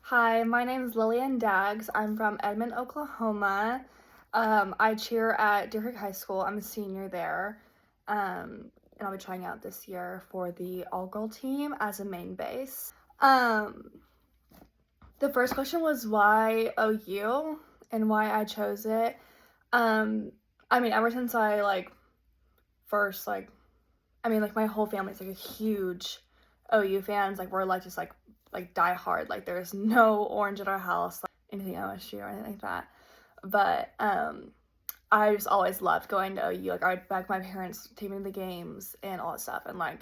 Hi, my name is Lilian Daggs. I'm from Edmond, Oklahoma. I cheer at Deer Creek High School. I'm a senior there. And I'll be trying out this year for the all-girl team as a main base. The first question was why OU and why I chose it. Ever since I first my whole family's like a huge OU fans. Like we're just die hard. Like there's no orange at our house, like anything OSU or anything like that. But I just always loved going to OU. Like I'd beg my parents to take me to the games and all that stuff. And like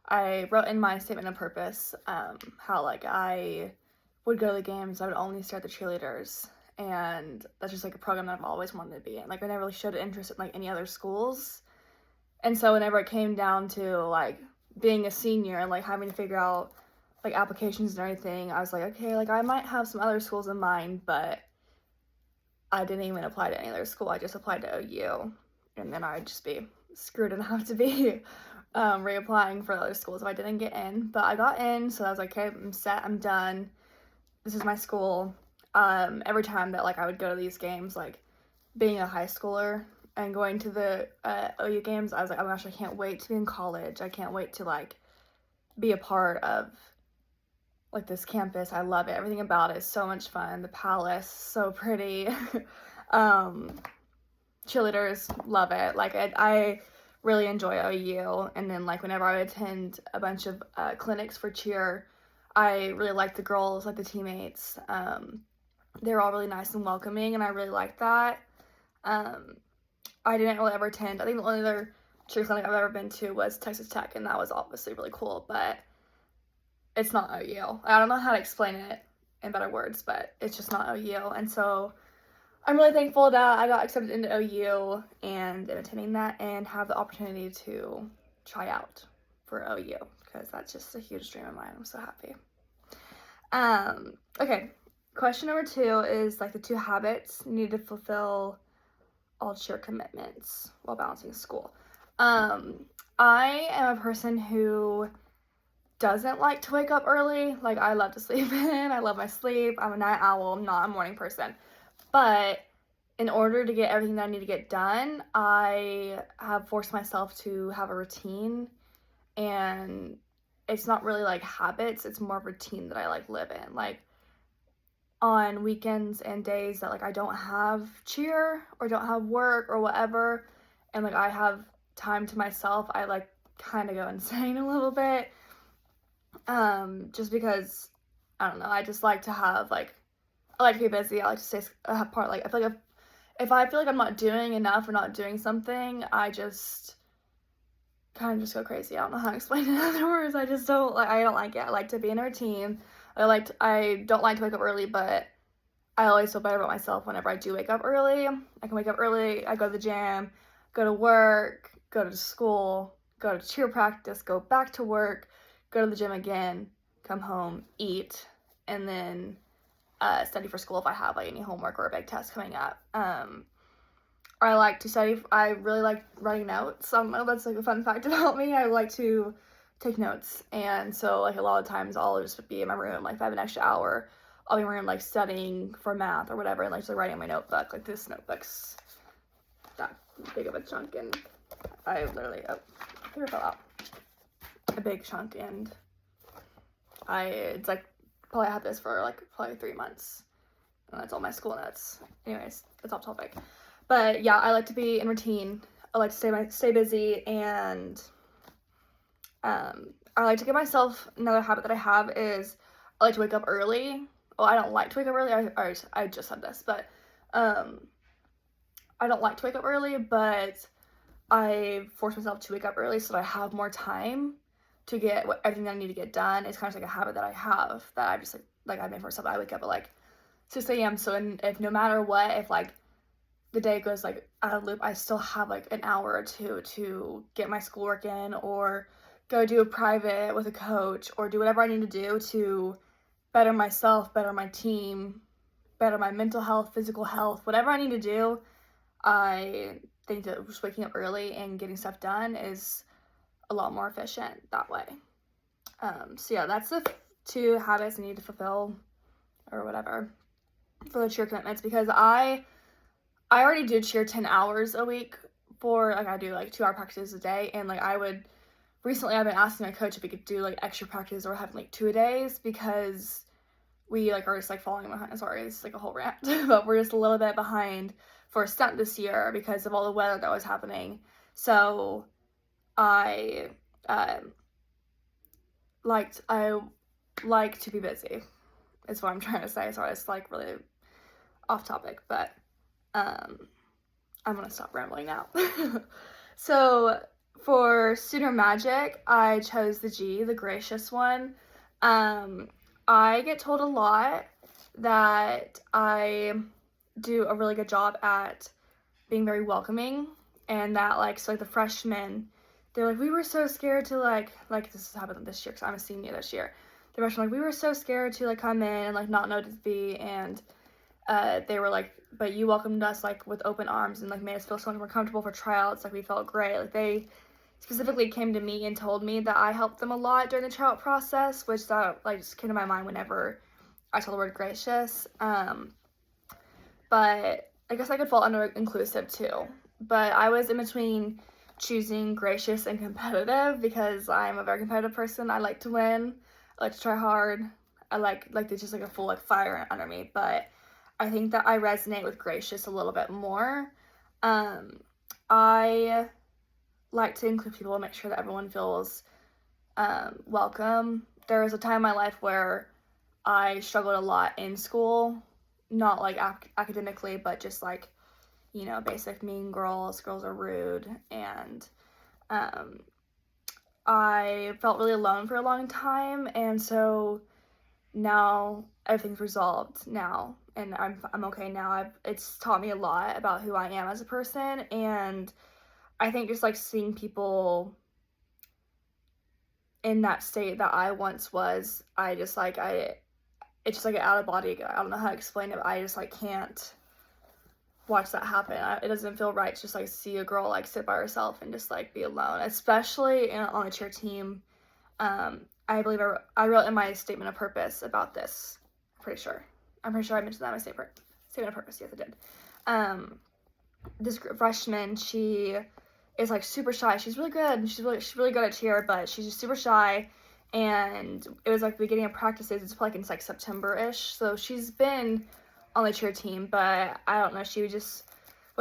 I wrote in my statement of purpose how like I would go to the games. I would only start the cheerleaders. And that's just like a program that I've always wanted to be in. Like I never really showed interest in like any other schools. And so whenever it came down to like being a senior and like having to figure out like applications and everything, I was like, okay, like I might have some other schools in mind, but I didn't even apply to any other school. I just applied to OU, and then I'd just be screwed and have to be reapplying for other schools if I didn't get in. But I got in, so I was like, okay, I'm set, I'm done. This is my school. Every time that like I would go to these games, like being a high schooler and going to the OU games, I was like, oh my gosh, I can't wait to be in college. I can't wait to like be a part of like this campus. I love it. Everything about it is so much fun. The palace, so pretty. Cheerleaders, love it. Like I really enjoy OU. And then like whenever I would attend a bunch of clinics for cheer, I really liked the girls, like the teammates. They were all really nice and welcoming, and I really liked that. I didn't really ever attend. I think the only other cheer clinic I've ever been to was Texas Tech, and that was obviously really cool, but it's not OU. I don't know how to explain it in better words, but it's just not OU. And so I'm really thankful that I got accepted into OU and am attending that and have the opportunity to try out for OU because that's just a huge dream of mine. I'm so happy. Okay, question number 2 is like the 2 habits you need to fulfill all cheer commitments while balancing school. I am a person who doesn't like to wake up early. Like I love to sleep in. I love my sleep. I'm a night owl. I'm not a morning person. But in order to get everything that I need to get done, I have forced myself to have a routine, and it's not really like habits, it's more routine that I like live in. Like on weekends and days that like I don't have cheer or don't have work or whatever, and like I have time to myself, I like kind of go insane a little bit. Just because I don't know, I just like to have like I like to be busy. I like to stay apart. Like I feel like if I feel like I'm not doing enough or not doing something, I just kind of just go crazy. I don't know how to explain it in other words. I just don't like. I don't like it. I like to be in a routine. I don't like to wake up early, but I always feel better about myself whenever I do wake up early. I can wake up early. I go to the gym, go to work, go to school, go to cheer practice, go back to work, go to the gym again, come home, eat, and then study for school if I have like any homework or a big test coming up. I like to study. I really like writing notes. That's like a fun fact about me. I like to take notes, and so like a lot of times I'll just be in my room. Like if I have an extra hour, I'll be in my room like studying for math or whatever, and like just like writing in my notebook. Like this notebook's that big of a chunk, and I literally here it fell out a big chunk, and it's like probably had this for like probably 3 months, and that's all my school notes. Anyways, that's off topic. But yeah, I like to be in routine. I like to stay busy, and I like to give myself another habit that I have is I like to wake up early. Oh, I don't like to wake up early. I just said this, but I don't like to wake up early, but I force myself to wake up early so that I have more time to get everything that I need to get done. It's kind of like a habit that I have that I just like I made for myself. I wake up at like 6 a.m. So if no matter what, if like the day goes like out of loop, I still have like an hour or two to get my schoolwork in or go do a private with a coach or do whatever I need to do to better myself, better my team, better my mental health, physical health, whatever I need to do. I think that just waking up early and getting stuff done is a lot more efficient that way. So yeah, that's the 2 habits I need to fulfill or whatever for the cheer commitments, because I already do cheer 10 hours a week for, like, I do, like, 2-hour practices a day, and, like, recently I've been asking my coach if we could do, like, extra practice or having, like, 2-a-days, because we, like, are just, like, falling behind. Sorry, this is, like, a whole rant, but we're just a little bit behind for a stunt this year because of all the weather that was happening. So I like to be busy, is what I'm trying to say. Sorry, it's, like, really off topic, but I'm gonna stop rambling now. So for Student Magic, I chose the G, the gracious one. I get told a lot that I do a really good job at being very welcoming, and that, like, so, like, the freshmen, they're like, we were so scared to, like this has happened this year because I'm a senior this year. The freshmen, like, we were so scared to, like, come in and, like, not know what to be, and they were like, but you welcomed us, like, with open arms and, like, made us feel so much more comfortable for tryouts. Like, we felt great. Like, they specifically came to me and told me that I helped them a lot during the tryout process, which that, like, just came to my mind whenever I saw the word gracious. But I guess I could fall under inclusive too. But I was in between choosing gracious and competitive because I'm a very competitive person. I like to win. I like to try hard. I like to just, like, a full, like, fire under me. But I think that I resonate with gracious a little bit more. I like to include people and make sure that everyone feels welcome. There was a time in my life where I struggled a lot in school, not, like, academically, but just, like, you know, basic mean girls are rude, and I felt really alone for a long time, and so now everything's resolved now, and I'm okay now. It's taught me a lot about who I am as a person, and I think just, like, seeing people in that state that I once was, it's just like an out of body. I don't know how to explain it, but I just, like, can't watch that happen. It doesn't feel right to just, like, see a girl, like, sit by herself and just, like, be alone, especially on the cheer team. I believe I wrote in my statement of purpose about this. I'm pretty sure I mentioned that in my statement of purpose. Yes, I did. This freshman, she is, like, super shy. She's really good. She's really good at cheer, but she's just super shy. And it was, like, beginning of practices. It's probably, like, in, like, September-ish. So she's been on the cheer team, but I don't know. She was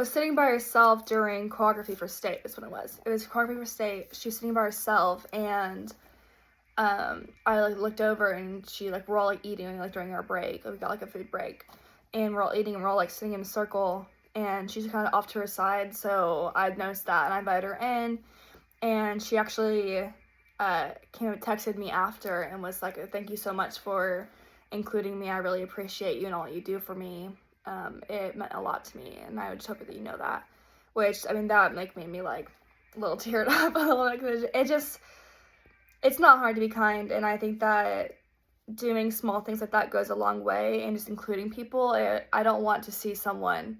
sitting by herself during choreography for state. That's what it was. It was choreography for state. She was sitting by herself, and I, like, looked over, and we're all, like, eating, like, during our break. We got, like, a food break, and we're all eating, and we're all, like, sitting in a circle, and she's kind of off to her side. So I noticed that, and I invited her in, and she actually came and texted me after and was like, thank you so much for including me. I really appreciate you and all you do for me. It meant a lot to me, and I would just hope that you know that. Which, I mean, that made me, like, a little teared up a little bit. It's not hard to be kind, and I think that doing small things like that goes a long way, and just including people. I don't want to see someone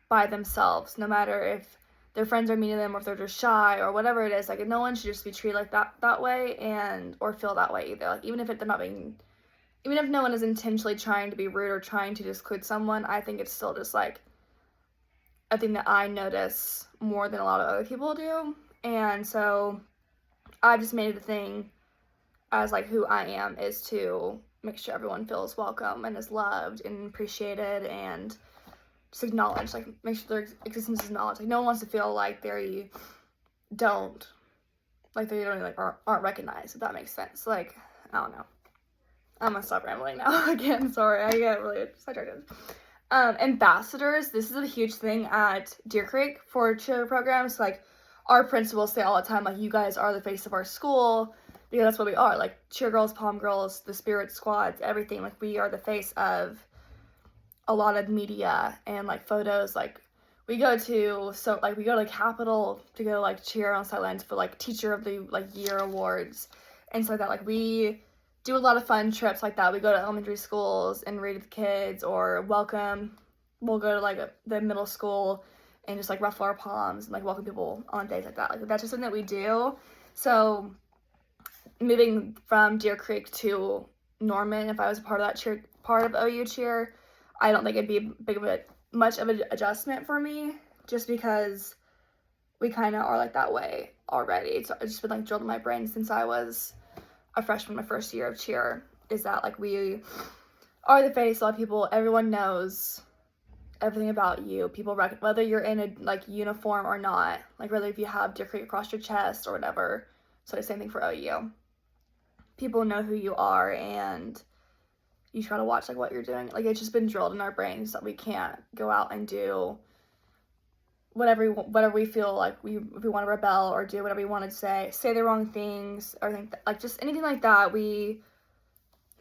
by themselves, no matter if their friends are mean to them or if they're just shy or whatever it is. Like, no one should just be treated like that way, or feel that way either. Like, even if no one is intentionally trying to be rude or trying to exclude someone, I think it's still just, like, a thing that I notice more than a lot of other people do. And so I've just made it a thing as, like, who I am is to make sure everyone feels welcome and is loved and appreciated and just acknowledged. Like, make sure their existence is acknowledged. Like, no one wants to feel like they don't like aren't recognized, if that makes sense. Like, I don't know. I'm gonna stop rambling now. Again, sorry, I get really sidetracked. Ambassadors, this is a huge thing at Deer Creek for cheer programs. Like, our principals say all the time, like, you guys are the face of our school, because that's what we are. Like, cheer girls, pom girls, the spirit squads, everything. Like, we are the face of a lot of media and, like, photos. Like, we go to Capitol to go, like, cheer on sidelines for, like, teacher of the, like, year awards and stuff like that. Like, we do a lot of fun trips like that. We go to elementary schools and read to the kids, or we'll go to, like, the middle school and just, like, ruffle our palms and, like, welcome people on days like that. Like, that's just something that we do. So moving from Deer Creek to Norman, if I was a part of that part of OU cheer, I don't think it'd be much of an adjustment for me, just because we kind of are like that way already. So it's just been like drilled in my brain since I was a freshman, my first year of cheer, is that like we are the face. A lot of people, everyone knows everything about you. People whether you're in a like uniform or not, like whether if you have decree across your chest or whatever. So the same thing for OU. People know who you are, and you try to watch like what you're doing. Like it's just been drilled in our brains that we can't go out and do whatever we feel like if we want to rebel or do whatever we want to say the wrong things, or think like just anything like that. We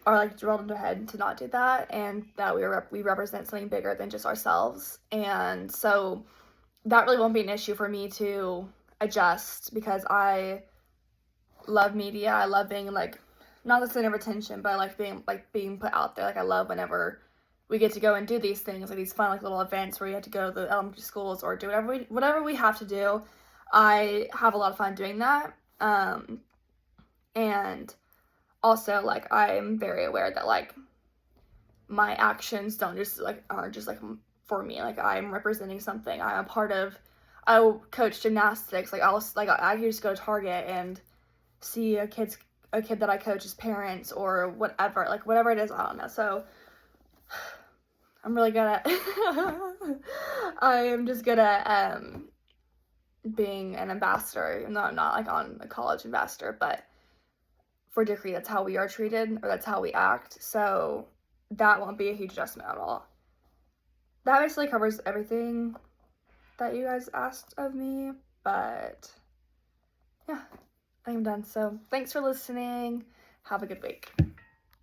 are like drilled into our head to not do that, and that we represent something bigger than just ourselves. And so that really won't be an issue for me to adjust, because I love media. I love being like, not the center of attention, but I like being put out there. Like I love whenever we get to go and do these things, like these fun like little events where you have to go to the elementary schools or do whatever we have to do. I have a lot of fun doing that. And also like I'm very aware that like my actions aren't just like for me. Like I'm representing something. I'm a part of. I coach gymnastics. Like I can just go to Target and see a kid that I coach's parents or whatever it is. I don't know. So I'm really good at I am just good at being an ambassador, even though I'm not like on a college ambassador, but for Decree, that's how we are treated, or that's how we act. So that won't be a huge adjustment at all. That basically covers everything that you guys asked of me, but yeah, I'm done. So thanks for listening. Have a good week.